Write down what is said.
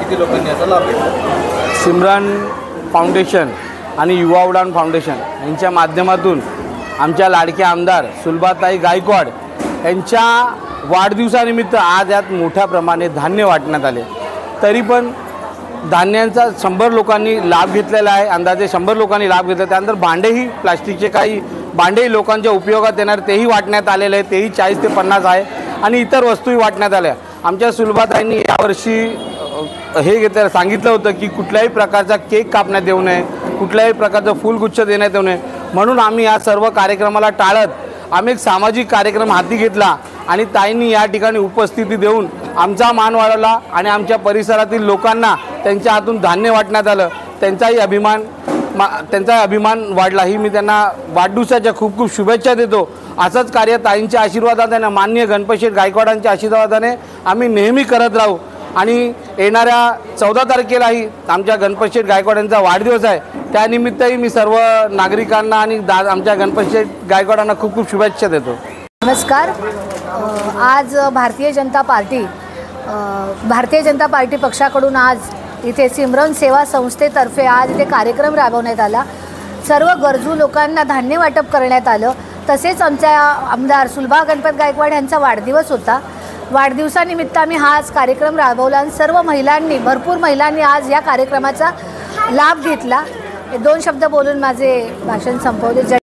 किती लोकांनी याचा लाभ घेतला? सिमरन फाउंडेशन आणि युवा उडान फाउंडेशन यांच्या माध्यमातून आमच्या लाडक्या आमदार सुलभाताई गायकवाड यांच्या वाढदिवसानिमित्त आज यात मोठ्या प्रमाणे धान्य वाटण्यात आले। तरी पण धान्यांचा 100 लोकांनी लाभ घेतलेला आहे, अंदाजे 100 लोकांनी लाभ घेतला। त्यानंतर भांडेही, प्लास्टिकचे काही भांडेही लोकांच्या उपयोगात येणार तेही वाटण्यात आलेले आहे, तेही 40 ते 50 आहे आणि इतर वस्तूही वाटण्यात आल्या। आमच्या सुलभाताईंनी यावर्षी हे घेतलं सांगितलं होतं की कुठल्याही प्रकारचा केक कापण्यात येऊ नये, कुठल्याही प्रकारचं फुलगुच्छ देण्यात येऊ नये, म्हणून आम्ही या सर्व कार्यक्रमाला टाळत आम्ही एक सामाजिक कार्यक्रम हाती घेतला आणि ताईंनी या ठिकाणी उपस्थिती देऊन आमचा मान वाढवला आणि आमच्या परिसरातील लोकांना त्यांच्या हातून धान्य वाटण्यात आलं। त्यांचाही अभिमान वाढला। ही मी त्यांना वाढदिवसाच्या खूप खूप शुभेच्छा देतो। असंच कार्य ताईंच्या आशीर्वादाने, माननीय गणपतशेठ गायकवाडांच्या आशीर्वादाने आम्ही नेहमी करत राहू आणि येणाऱ्या 14 तारखेलाही आमच्या गणपतशेठ गायकवाड यांचा वाढदिवस आहे, त्यानिमित्तही मी सर्व नागरिकांना आणि आमच्या गणपतशेठ गायकवाडांना खूप खूप शुभेच्छा देतो। नमस्कार। आज भारतीय जनता पार्टी पक्षाकडून आज इथे सिमरन सेवा संस्थेतर्फे आज इथे कार्यक्रम राबवण्यात आला। सर्व गरजू लोकांना धान्य वाटप करण्यात आलं। तसेच आमच्या आमदार सुलभा गणपत गायकवाड यांचा वाढदिवस होता। वाढदिवसानिमित्त आम्ही हा आज कार्यक्रम राबवला आणि सर्व महिलांनी, भरपूर महिलांनी आज या कार्यक्रमाचा लाभ घेतला। 2 शब्द बोलून माझे भाषण संपवले।